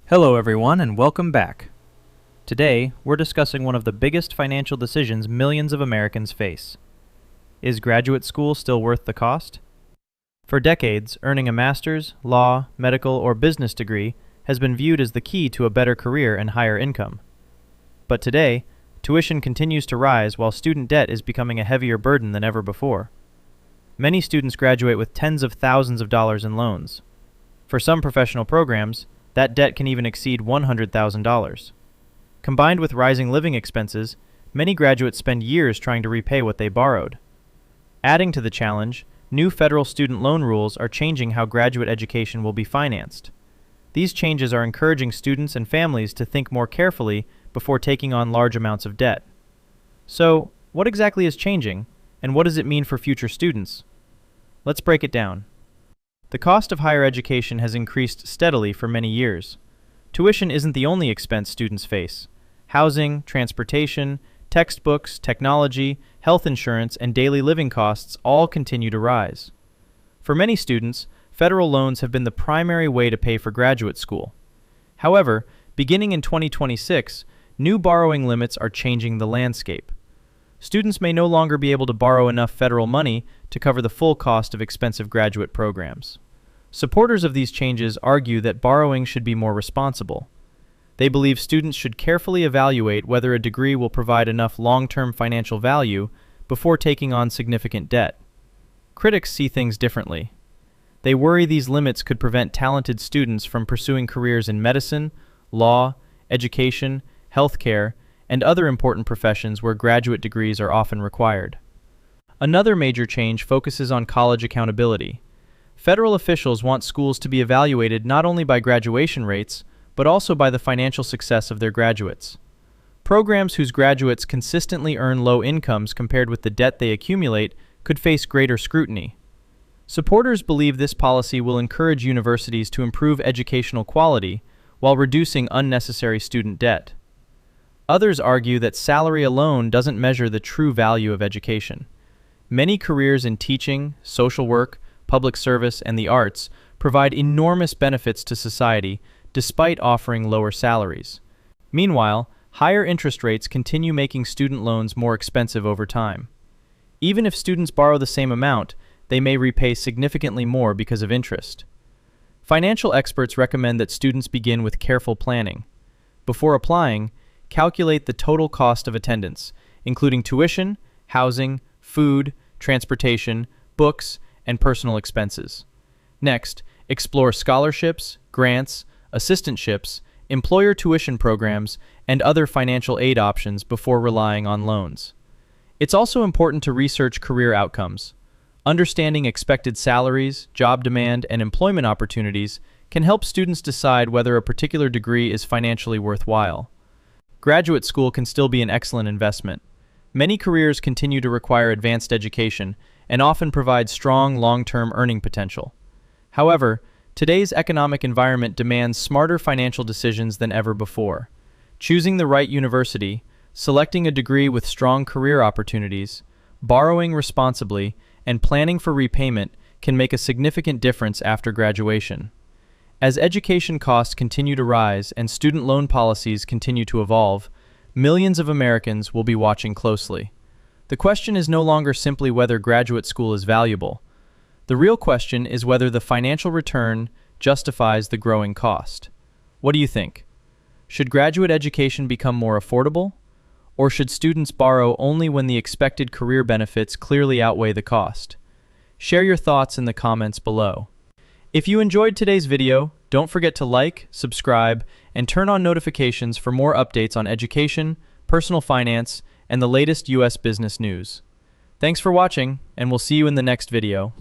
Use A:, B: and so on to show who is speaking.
A: Hello everyone and welcome back. Today, we're discussing one of the biggest financial decisions millions of Americans face. Is graduate school still worth the cost? For decades, earning a master's, law, medical, or business degree has been viewed as the key to a better career and higher income. But today, tuition continues to rise while student debt is becoming a heavier burden than ever before. Many students graduate with tens of thousands of dollars in loans. For some professional programs, that debt can even exceed $100,000. Combined with rising living expenses, many graduates spend years trying to repay what they borrowed. Adding to the challenge, new federal student loan rules are changing how graduate education will be financed. These changes are encouraging students and families to think more carefully before taking on large amounts of debt. So, what exactly is changing, and what does it mean for future students? Let's break it down. The cost of higher education has increased steadily for many years. Tuition isn't the only expense students face. Housing, transportation, textbooks, technology, health insurance, and daily living costs all continue to rise. For many students, federal loans have been the primary way to pay for graduate school. However, beginning in 2026, new borrowing limits are changing the landscape. Students may no longer be able to borrow enough federal money to cover the full cost of expensive graduate programs. Supporters of these changes argue that borrowing should be more responsible. They believe students should carefully evaluate whether a degree will provide enough long-term financial value before taking on significant debt. Critics see things differently. They worry these limits could prevent talented students from pursuing careers in medicine, law, education, healthcare, and other important professions where graduate degrees are often required. Another major change focuses on college accountability. Federal officials want schools to be evaluated not only by graduation rates, but also by the financial success of their graduates. Programs whose graduates consistently earn low incomes compared with the debt they accumulate could face greater scrutiny. Supporters believe this policy will encourage universities to improve educational quality while reducing unnecessary student debt. Others argue that salary alone doesn't measure the true value of education. Many careers in teaching, social work, public service, and the arts provide enormous benefits to society despite offering lower salaries. Meanwhile, higher interest rates continue making student loans more expensive over time. Even if students borrow the same amount, they may repay significantly more because of interest. Financial experts recommend that students begin with careful planning. Before applying, calculate the total cost of attendance, including tuition, housing, food, transportation, books, and personal expenses. Next, explore scholarships, grants, assistantships, employer tuition programs, and other financial aid options before relying on loans. It's also important to research career outcomes. Understanding expected salaries, job demand, and employment opportunities can help students decide whether a particular degree is financially worthwhile. Graduate school can still be an excellent investment. Many careers continue to require advanced education and often provide strong long-term earning potential. However, today's economic environment demands smarter financial decisions than ever before. Choosing the right university, selecting a degree with strong career opportunities, borrowing responsibly, and planning for repayment can make a significant difference after graduation. As education costs continue to rise and student loan policies continue to evolve, millions of Americans will be watching closely. The question is no longer simply whether graduate school is valuable. The real question is whether the financial return justifies the growing cost. What do you think? Should graduate education become more affordable? Or should students borrow only when the expected career benefits clearly outweigh the cost? Share your thoughts in the comments below. If you enjoyed today's video, don't forget to like, subscribe, and turn on notifications for more updates on education, personal finance, and the latest U.S. business news. Thanks for watching, and we'll see you in the next video.